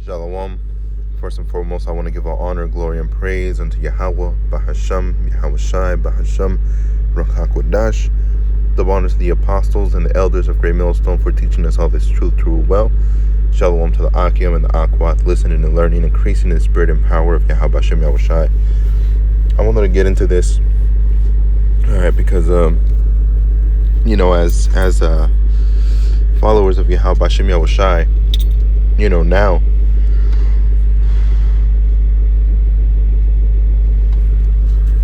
Shalom. First and foremost, I want to give all honor, glory, and praise unto Yahweh, Bahasham, Yahweh Shai, Bahasham, Rakakwadash. The honor to the apostles and the elders of Great Millstone for teaching us all this truth true well. Shalom to the Akim and the Akwat, listening and learning, increasing in the spirit and power of Yahweh Hashem, Yahweh Shai. I wanted to get into this, all right, because, as followers of Yahweh Hashem, Yahweh Shai, now,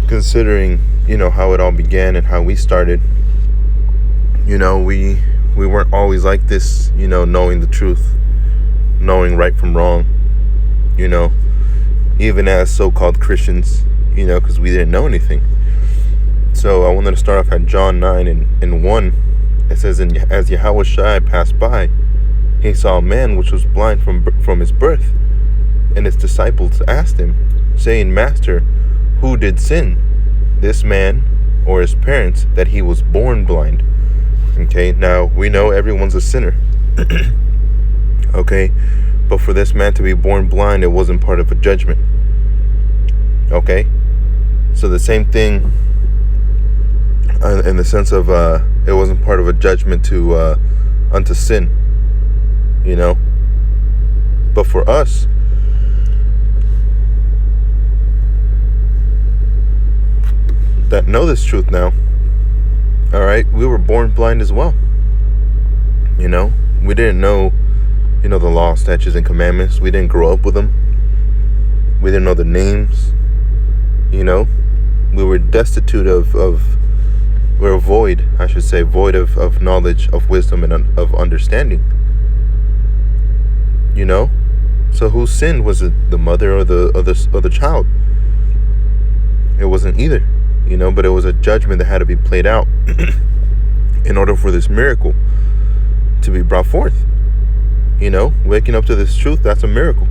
considering how it all began and how we started, we weren't always like this, knowing the truth, knowing right from wrong, even as so-called Christians, because we didn't know anything. So I wanted to start off at John 9 and 1. It says, "And as Yahweh Shai passed by, he saw a man which was blind from his birth, and his disciples asked him, saying, Master, who did sin, this man or his parents, that he was born blind?" Okay, now we know everyone's a sinner. Okay, but for this man to be born blind, it wasn't part of a judgment. Okay, so the same thing in the sense of it wasn't part of a judgment to unto sin, but for us, that know this truth now, all right, we were born blind as well. We didn't know, the law, statutes, and commandments. We didn't grow up with them. We didn't know the names. We were destitute we were void, I should say, void of knowledge, of wisdom, and of understanding. So whose sin was it? The mother or the child? It wasn't either. But it was a judgment that had to be played out in order for this miracle to be brought forth. Waking up to this truth, that's a miracle.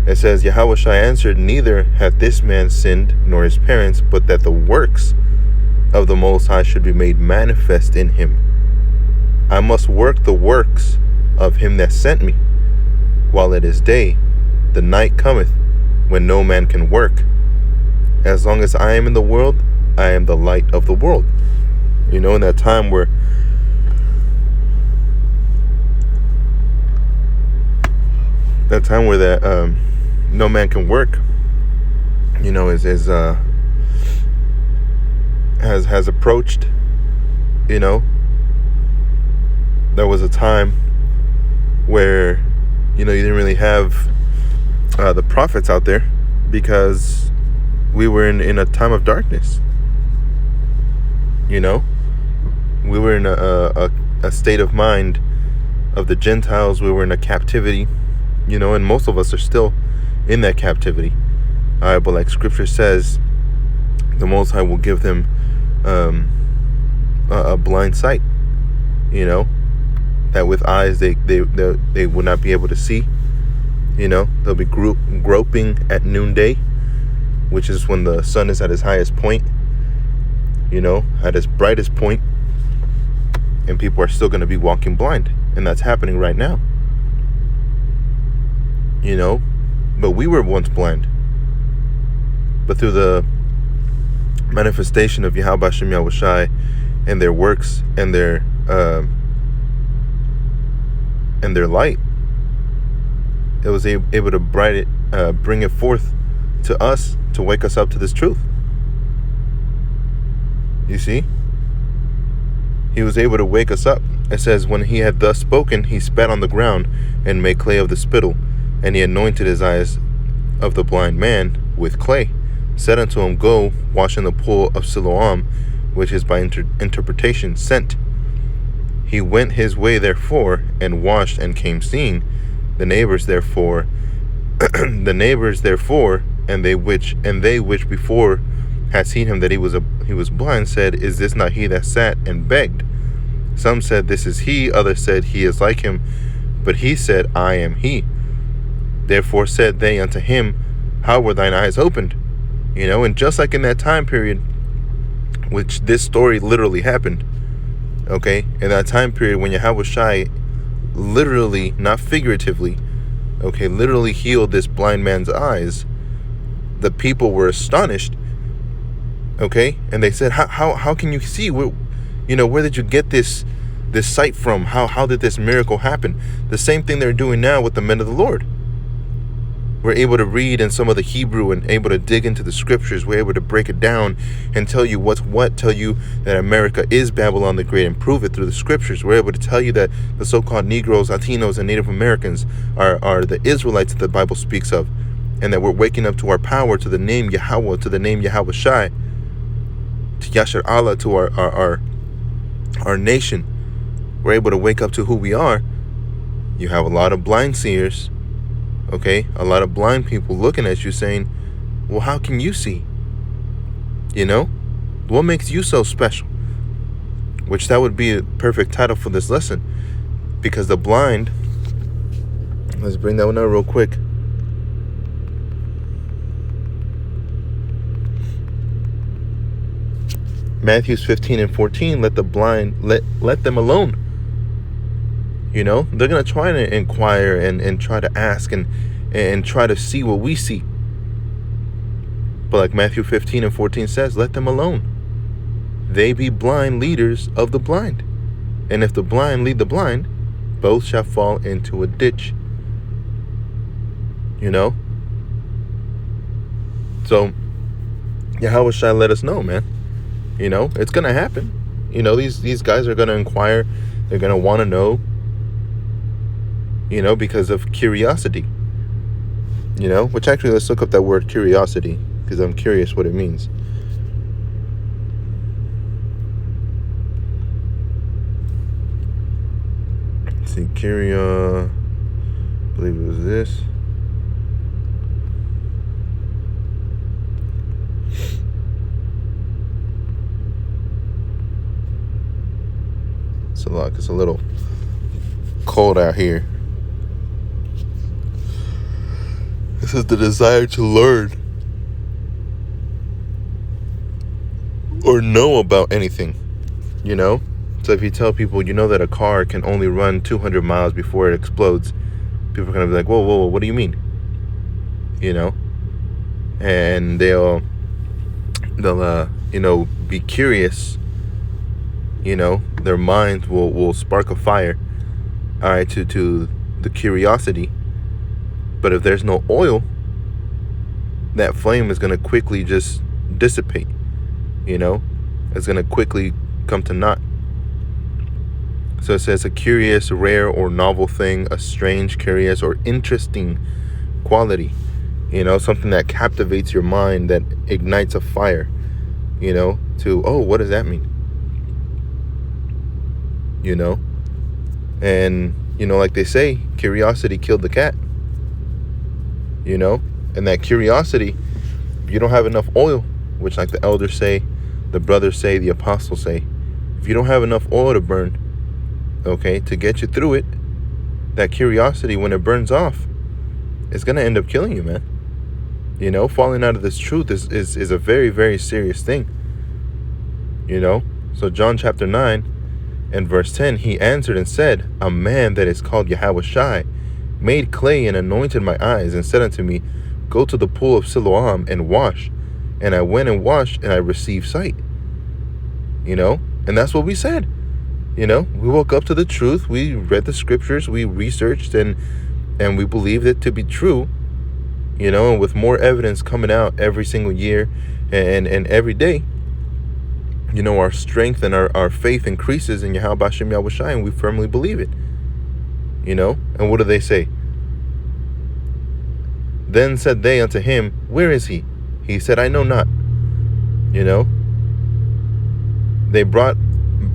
It says, Yahweh Shai answered, "Neither hath this man sinned, nor his parents, but that the works of the Most High should be made manifest in him. I must work the works of him that sent me. While it is day, the night cometh, when no man can work. As long as I am in the world, I am the light of the world." In that time where no man can work, has approached. There was a time where you didn't really have the prophets out there, because we were in a time of darkness. We were in a state of mind of the Gentiles. We were in a captivity, and most of us are still in that captivity. All right, but like Scripture says, the Most High will give them a blind sight, that with eyes they will not be able to see. They'll be groping at noonday, which is when the sun is at its highest point, at its brightest point, and people are still going to be walking blind, and that's happening right now. But we were once blind, but through the manifestation of Yahweh Hashem, Yahweh Shai, and their works and their light, it was able to bring it forth to us, to wake us up to this truth. You see, he was able to wake us up. It says, "When he had thus spoken, he spat on the ground and made clay of the spittle, and he anointed his eyes of the blind man with clay, said unto him, Go, wash in the pool of Siloam, which is by interpretation sent. He went his way therefore, and washed, and came seeing. The neighbors therefore, and they which before had seen him that he was blind, said, Is this not he that sat and begged? Some said, This is he. Others said, He is like him. But he said, I am he. Therefore said they unto him, How were thine eyes opened? And just like in that time period, which this story literally happened, okay, in that time period when Yahweh Shai literally, not figuratively, okay, literally healed this blind man's eyes, the people were astonished, okay, and they said, how can you see? Where did you get this sight from? How did this miracle happen? The same thing they're doing now with the men of the Lord. We're able to read in some of the Hebrew and able to dig into the scriptures. We're able to break it down and tell you what's what, tell you that America is Babylon the Great and prove it through the scriptures. We're able to tell you that the so-called Negroes, Latinos, and Native Americans are the Israelites that the Bible speaks of, and that we're waking up to our power, to the name Yahweh, to the name Yahweh Shai, to Yashar Allah, to our nation. We're able to wake up to who we are. You have a lot of blind seers, okay, a lot of blind people looking at you saying, well, how can you see? What makes you so special? Which that would be a perfect title for this lesson, because the blind, let's bring that one out real quick. Matthew 15:14, let the blind, let them alone. They're going to try to inquire and try to ask and try to see what we see. But like Matthew 15:14 says, let them alone. They be blind leaders of the blind. And if the blind lead the blind, both shall fall into a ditch. So Yahweh Shai let us know, man. It's going to happen. These guys are going to inquire. They're going to want to know, because of curiosity. Which actually, let's look up that word curiosity, because I'm curious what it means. Let's see, I believe it was this. It's a little cold out here. This is the desire to learn or know about anything, So if you tell people, that a car can only run 200 miles before it explodes, people are going to be like, whoa, what do you mean? And they'll be curious. Their minds will spark a fire, all right, to the curiosity. But if there's no oil, that flame is going to quickly just dissipate. It's going to quickly come to naught. So it says a curious, rare, or novel thing, a strange, curious, or interesting quality. Something that captivates your mind, that ignites a fire, what does that mean? And, like they say, curiosity killed the cat, and that curiosity, if you don't have enough oil, which like the elders say, the brothers say, the apostles say, if you don't have enough oil to burn, okay, to get you through it, that curiosity, when it burns off, it's going to end up killing you, man. Falling out of this truth is a very, very serious thing. So John chapter 9 and verse 10, he answered and said, a man that is called Yahweh Shai made clay and anointed my eyes and said unto me, go to the pool of Siloam and wash. And I went and washed and I received sight. And that's what we said. We woke up to the truth. We read the scriptures. We researched and we believed it to be true. And with more evidence coming out every single year and every day, our strength and our faith increases in Yahweh Bashem Yahweh Shai, and we firmly believe it. And what do they say? Then said they unto him, where is he? He said, I know not. They brought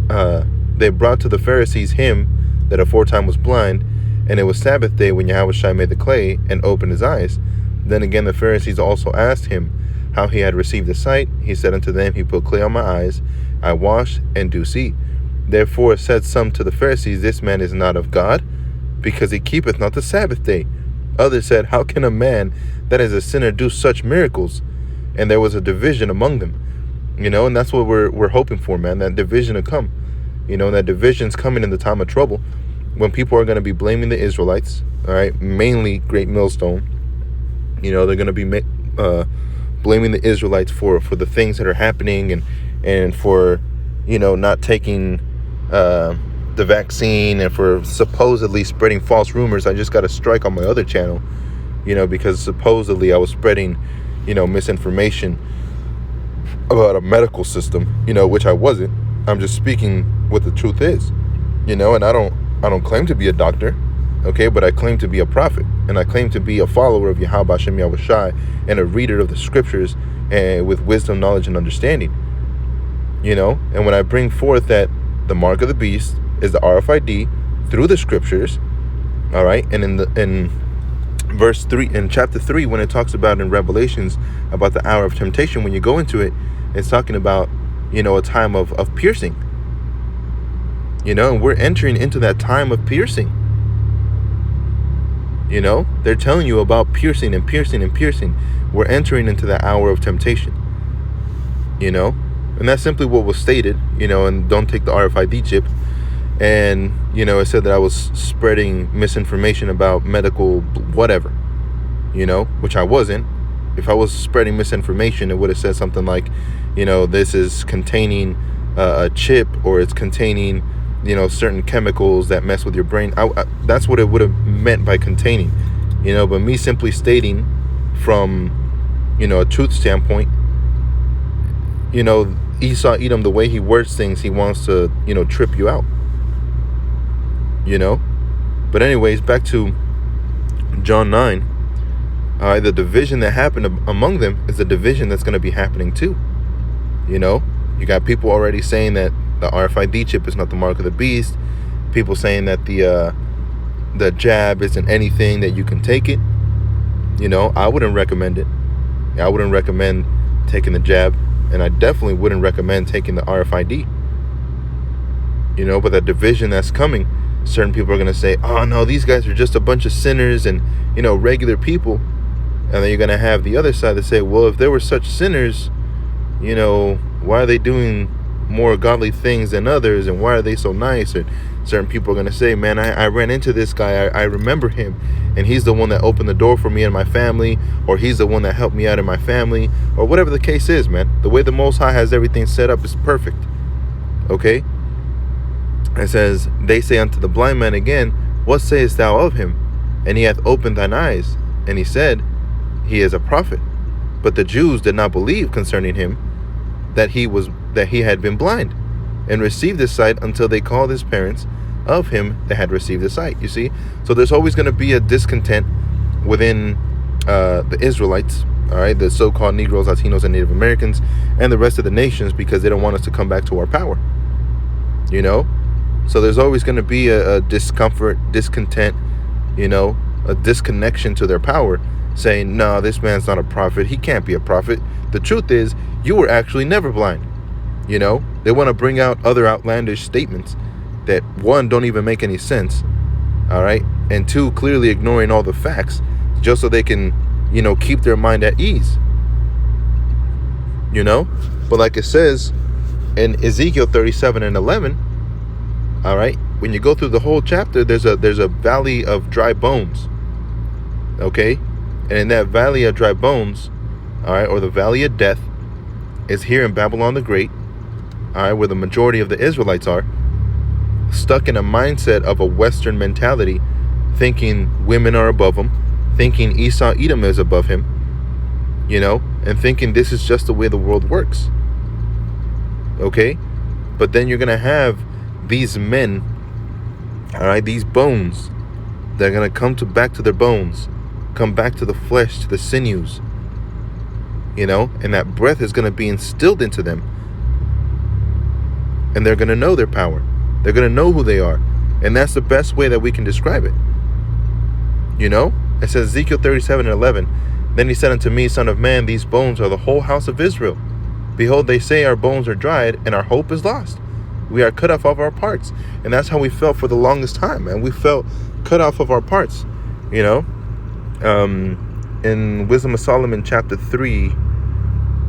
to the Pharisees him that aforetime was blind, and it was Sabbath day when Yahweh Shai made the clay and opened his eyes. Then again the Pharisees also asked him how he had received the sight. He said unto them, he put clay on my eyes, I wash and do see. Therefore said some to the Pharisees, this man is not of God, because he keepeth not the Sabbath day. Others said, how can a man that is a sinner do such miracles? And there was a division among them. And that's what we're hoping for, man, that division to come. That division's coming in the time of trouble. when people are going to be blaming the Israelites, all right, mainly Great Millstone, they're going to be blaming the Israelites for the things that are happening, and for not taking the vaccine, and for supposedly spreading false rumors. I just got a strike on my other channel, because supposedly I was spreading misinformation about a medical system, which I wasn't. I'm just speaking what the truth is, and I don't claim to be a doctor, okay, but I claim to be a prophet, and I claim to be a follower of Yahweh Hashem Yahweh Shai, and a reader of the scriptures, and with wisdom, knowledge, and understanding, and when I bring forth that the mark of the beast is the RFID through the scriptures, all right, and in verse 3, in chapter 3, when it talks about in Revelations about the hour of temptation, when you go into it, it's talking about a time of piercing, and we're entering into that time of piercing. They're telling you about piercing and piercing and piercing. We're entering into the hour of temptation, and that's simply what was stated, and don't take the RFID chip. And, it said that I was spreading misinformation about medical whatever, which I wasn't. If I was spreading misinformation, it would have said something like, this is containing a chip, or it's containing, certain chemicals that mess with your brain. That's what it would have meant by containing, but me simply stating from, a truth standpoint, Esau Edom, the way he words things, he wants to, trip you out. But anyways, back to John 9. The division that happened among them is the division that's going to be happening too. You got people already saying that the RFID chip is not the mark of the beast. People saying that the jab isn't anything, that you can take it. I wouldn't recommend it. I wouldn't recommend taking the jab, and I definitely wouldn't recommend taking the RFID. But that division that's coming, certain people are going to say, oh no, these guys are just a bunch of sinners and, regular people. And then you're going to have the other side that say, well, if they were such sinners, why are they doing more godly things than others? And why are they so nice? Or certain people are going to say, man, I ran into this guy. I remember him. And he's the one that opened the door for me and my family. Or he's the one that helped me out in my family. Or whatever the case is, man. The way the Most High has everything set up is perfect. Okay? It says, they say unto the blind man again, what sayest thou of him? And he hath opened thine eyes. And he said, he is a prophet. But the Jews did not believe concerning him that he had been blind, and received his sight until they called his parents of him that had received the sight. You see? So there's always going to be a discontent within the Israelites, all right, the so-called Negroes, Latinos, and Native Americans, and the rest of the nations, because they don't want us to come back to our power. So there's always going to be a discomfort, discontent, a disconnection to their power, saying, no, this man's not a prophet. He can't be a prophet. The truth is, you were actually never blind. They want to bring out other outlandish statements that, one, don't even make any sense, all right, and two, clearly ignoring all the facts, just so they can, keep their mind at ease. But like it says in Ezekiel 37:11, all right, when you go through the whole chapter, there's a valley of dry bones. Okay? And in that valley of dry bones, all right, or the valley of death, is here in Babylon the Great, all right, where the majority of the Israelites are, stuck in a mindset of a Western mentality, thinking women are above them, thinking Esau Edom is above him, and thinking this is just the way the world works. Okay? But then you're going to have these men, all right, these bones, they're going to come back to their bones, come back to the flesh, to the sinews, and that breath is going to be instilled into them, and they're going to know their power. They're going to know who they are, and that's the best way that we can describe it. It says Ezekiel 37:11, then he said unto me, Son of man, these bones are the whole house of Israel. Behold, they say our bones are dried, and our hope is lost. We are cut off of our parts. And that's how we felt for the longest time, man. We felt cut off of our parts. In Wisdom of Solomon chapter 3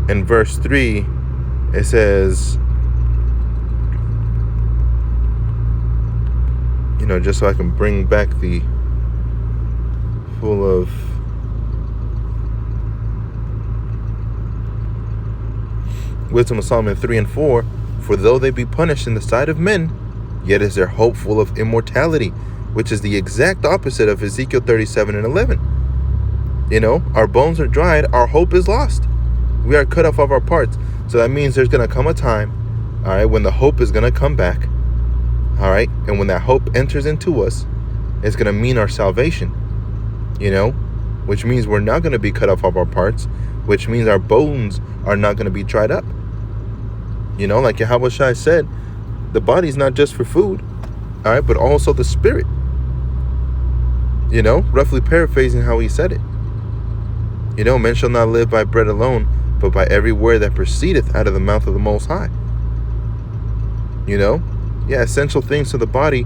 and verse 3, it says, just so I can bring back the full of Wisdom of Solomon 3 and 4. For though they be punished in the sight of men, yet is their hope full of immortality, which is the exact opposite of Ezekiel 37 and 11. Our bones are dried, our hope is lost. We are cut off of our parts. So that means there's going to come a time, all right, when the hope is going to come back, all right? And when that hope enters into us, it's going to mean our salvation, which means we're not going to be cut off of our parts, which means our bones are not going to be dried up. Like Yahweh Shai said, the body's not just for food, all right, but also the spirit. Roughly paraphrasing how he said it. Men shall not live by bread alone, but by every word that proceedeth out of the mouth of the Most High. Essential things to the body: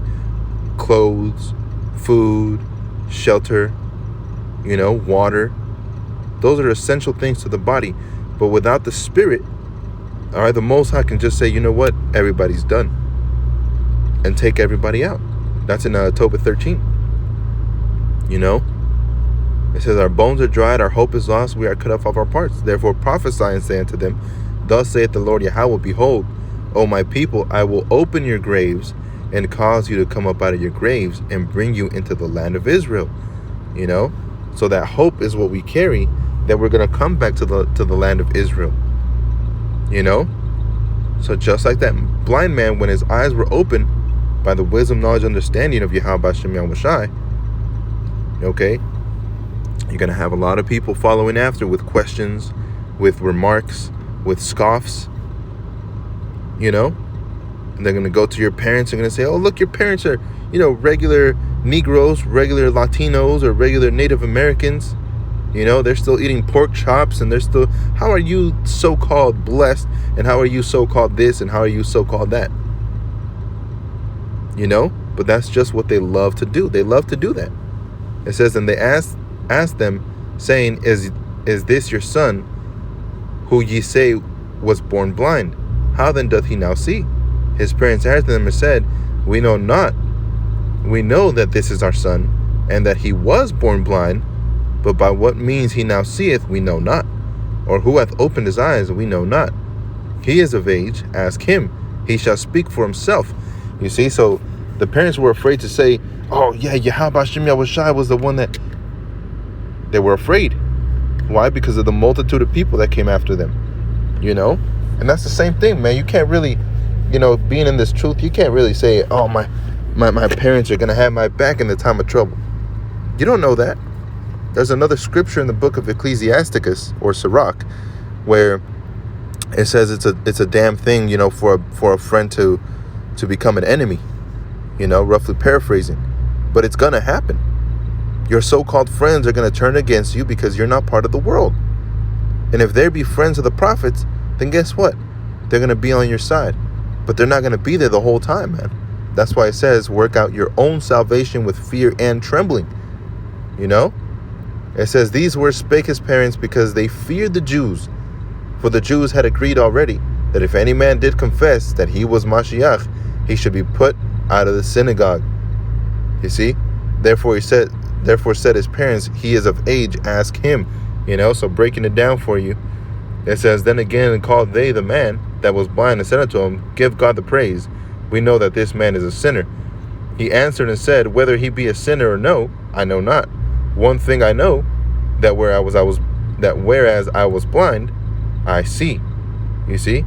clothes, food, shelter, water. Those are essential things to the body. But without the spirit, all right, the Most High can just say, you know what, everybody's done, and take everybody out. That's in Tobit 13. It says, our bones are dried, our hope is lost, we are cut off of our parts. Therefore prophesy and say unto them, thus saith the Lord Yahweh, behold, O my people, I will open your graves and cause you to come up out of your graves and bring you into the land of Israel. So that hope is what we carry, that we're going to come back to the land of Israel. So just like that blind man, when his eyes were opened by the wisdom, knowledge, understanding of Yahweh Hashem Yahweh Shai, okay, you're going to have a lot of people following after with questions, with remarks, with scoffs, and they're going to go to your parents and going to say, oh, look, your parents are, regular Negroes, regular Latinos, or regular Native Americans. They're still eating pork chops, and they're still, how are you so-called blessed, and how are you so-called this, and how are you so-called that? But that's just what they love to do. They love to do that. It says, and they asked them, saying, is this your son, who ye say was born blind? How then doth he now see? His parents answered them and said, we know not. We know that this is our son, and that he was born blind, but by what means he now seeth, we know not. Or who hath opened his eyes, we know not. He is of age, ask him. He shall speak for himself. You see, so the parents were afraid to say, oh yeah, Yahweh Hashem Yahweh Shai was the one that... They were afraid. Why? Because of the multitude of people that came after them. And that's the same thing, man. You can't really, being in this truth, you can't really say, oh, my parents are going to have my back in the time of trouble. You don't know that. There's another scripture in the book of Ecclesiasticus, or Sirach, where it says it's a damn thing, for a friend to become an enemy, roughly paraphrasing. But it's going to happen. Your so-called friends are going to turn against you because you're not part of the world. And if they be friends of the prophets, then guess what? They're going to be on your side. But they're not going to be there the whole time, man. That's why it says, work out your own salvation with fear and trembling. It says, these words spake his parents because they feared the Jews. For the Jews had agreed already that if any man did confess that he was Mashiach, he should be put out of the synagogue. You see? Therefore said his parents, he is of age, ask him. So breaking it down for you, it says, then again called they the man that was blind and said unto him, give God the praise. We know that this man is a sinner. He answered and said, whether he be a sinner or no, I know not. One thing I know, that whereas I was blind, I see. You see?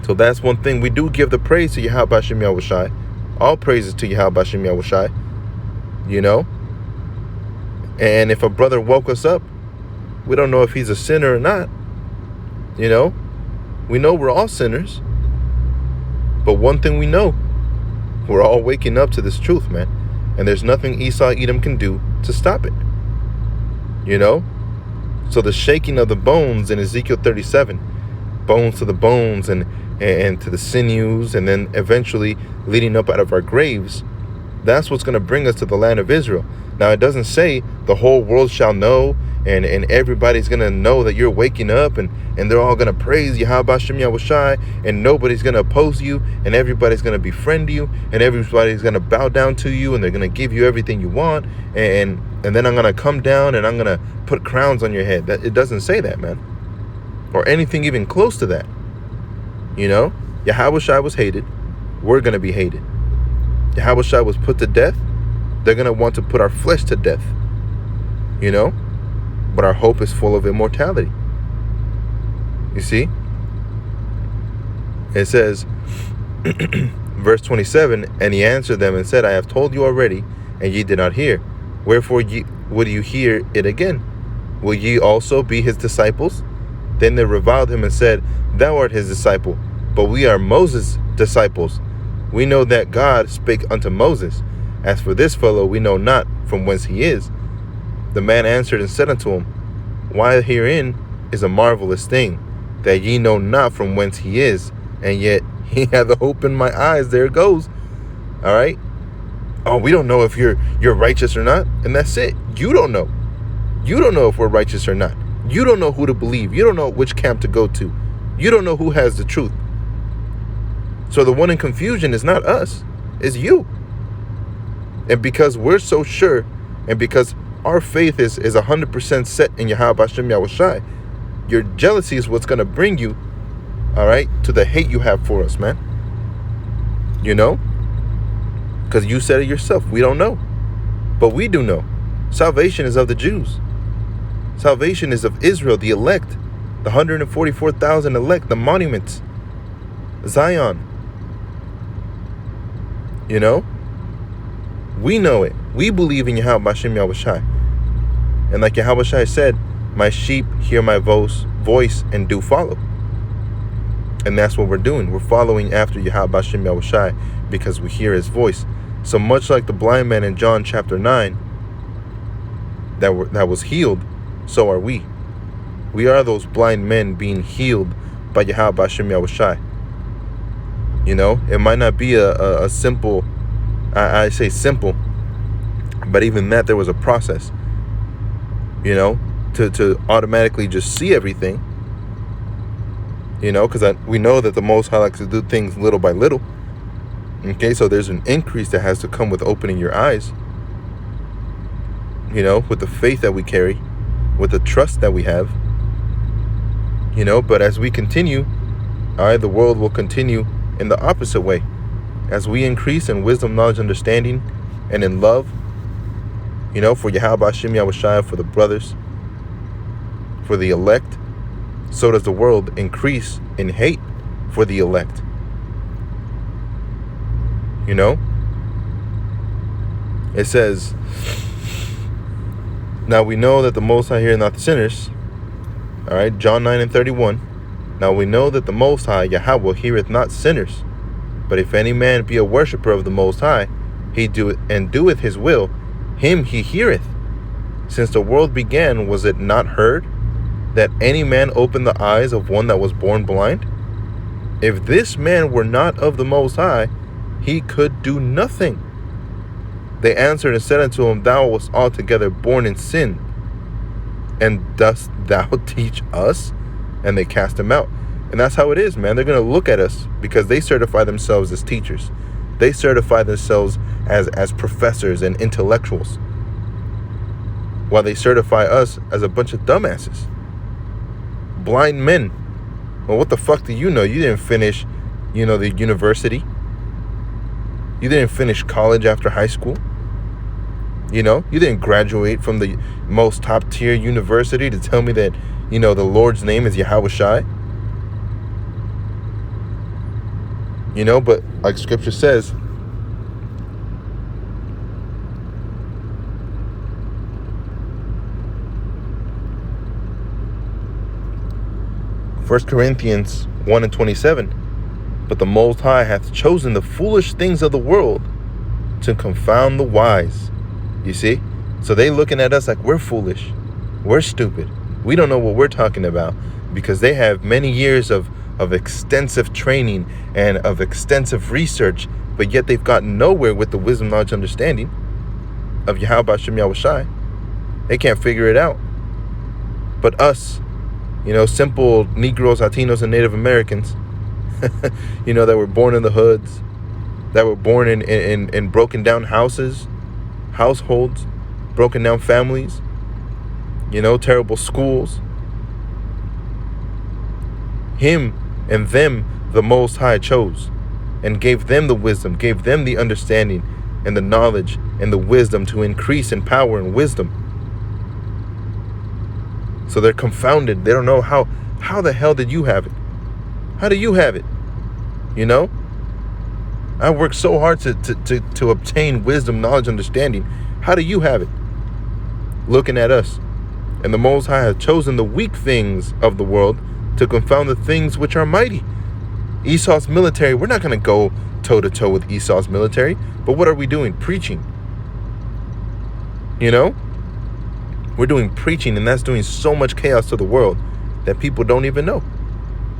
So that's one thing. We do give the praise to Yahweh Hashem Yahweh Shai. All praises to Yahweh Hashem Yahweh Shai. And if a brother woke us up, we don't know if he's a sinner or not. We know we're all sinners. But one thing we know, we're all waking up to this truth, man. And there's nothing Esau Edom can do to stop it. So the shaking of the bones in Ezekiel 37, bones to the bones and to the sinews, and then eventually leading up out of our graves, That's what's going to bring us to the land of Israel. Now, it doesn't say the whole world shall know, and everybody's going to know that you're waking up, and they're all going to praise Yahweh Hashem Yahushai, and nobody's going to oppose you, and everybody's going to befriend you, and everybody's going to bow down to you, and they're going to give you everything you want, and then I'm going to come down and I'm going to put crowns on your head. That it doesn't say that, man, or anything even close to that. You know, Yahushai was hated. We're going to be hated. Yahushai was put to death. They're going to want to put our flesh to death. You know, but our hope is full of immortality. You see? It says, verse 27, and he answered them and said, I have told you already, and ye did not hear. Wherefore would you hear it again? Will ye also be his disciples? Then they reviled him and said, Thou art his disciple, but we are Moses' disciples. We know that God spake unto Moses. As for this fellow, we know not from whence he is. The man answered and said unto him, Why herein is a marvelous thing, that ye know not from whence he is, and yet he hath opened my eyes. There it goes. All right. Oh, we don't know if you're righteous or not, and that's it. You don't know. You don't know if we're righteous or not. You don't know who to believe. You don't know which camp to go to. You don't know who has the truth. So the one in confusion is not us, it's you. And because we're so sure, and because our faith is 100% set in Yahweh Hashem Yahushai, your jealousy is what's going to bring you, all right, to the hate you have for us, man. You know? Because you said it yourself. We don't know. But we do know. Salvation is of the Jews. Salvation is of Israel, the elect. The 144,000 elect, the monuments. Zion. You know? We know it. We believe in Yahweh Hashem Yahushai. And like Yahweh said, my sheep hear my voice and do follow. And that's what we're doing. We're following after Yahweh Hashem Yahushai because we hear his voice. So much like the blind man in John chapter 9 that was healed, so are we. We are those blind men being healed by Yahweh Hashem Yahushai. You know, it might not be a simple, I say simple, but even that there was a process, you know, to automatically just see everything, you know, because we know that the Most High likes to do things little by little. Okay, so there's an increase that has to come with opening your eyes, you know, with the faith that we carry, with the trust that we have, you know. But as we continue, all right, the world will continue in the opposite way. As we increase in wisdom, knowledge, understanding, and in love, you know, for Yahweh Hashem Yahushai, for the brothers, for the elect, so does the world increase in hate for the elect. You know? It says, now we know that the Most High heareth not the sinners. All right, John 9 and 31. Now we know that the Most High, Yahweh, heareth not sinners. But if any man be a worshipper of the Most High, he doeth his will, him he heareth. Since the world began, was it not heard that any man opened the eyes of one that was born blind? If this man were not of the Most High, he could do nothing. They answered and said unto him, Thou wast altogether born in sin, and dost thou teach us? And they cast him out. And that's how it is, man. They're going to look at us because they certify themselves as teachers. They certify themselves as professors and intellectuals, while they certify us as a bunch of dumbasses, blind men. Well, what the fuck do you know? You didn't finish, you know, the university. You didn't finish college after high school. You know, you didn't graduate from the most top tier university to tell me that, you know, the Lord's name is Yahushai. You know, but like scripture says, First Corinthians 1 and 27, but the Most High hath chosen the foolish things of the world to confound the wise. You see? So they looking at us like we're foolish. We're stupid. We don't know what we're talking about because they have many years of of extensive training and of extensive research, but yet they've gotten nowhere with the wisdom, knowledge, understanding of Yahweh Hashem Yahweh Shai. They can't figure it out. But us, simple Negroes, Latinos, and Native Americans, that were born in the hoods, that were born in broken down households, broken down families, terrible schools. Him and them the Most High chose and gave them the wisdom, gave them the understanding and the knowledge and the wisdom to increase in power and wisdom. So they're confounded. They don't know how the hell did you have it? How do you have it? I worked so hard to obtain wisdom, knowledge, understanding. How do you have it? Looking at us. And the Most High has chosen the weak things of the world to confound the things which are mighty. Esau's military, we're not going to go toe-to-toe with Esau's military. But what are we doing? Preaching. We're doing preaching, and that's doing so much chaos to the world that people don't even know.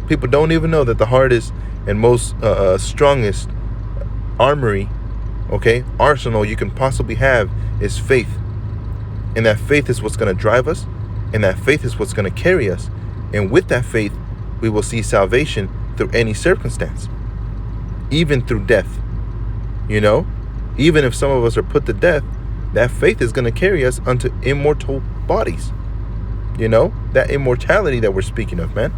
People don't even know that the hardest and most strongest arsenal you can possibly have is faith. And that faith is what's going to drive us, and that faith is what's going to carry us. And with that faith, we will see salvation through any circumstance, even through death. Even if some of us are put to death, that faith is going to carry us unto immortal bodies. That immortality that we're speaking of, man.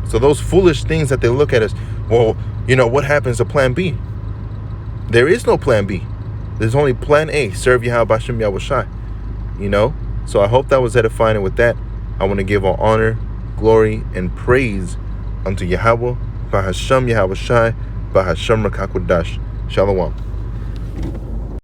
So those foolish things that they look at us, well, what happens to plan B? There is no plan B. There's only plan A, serve Yahweh Hashem Yahweh Shai. So I hope that was edifying, and with that, I want to give all honor, glory, and praise unto Yahweh, Bahashem Yahweh Shai, Bahashem Rakakwadash. Shalom.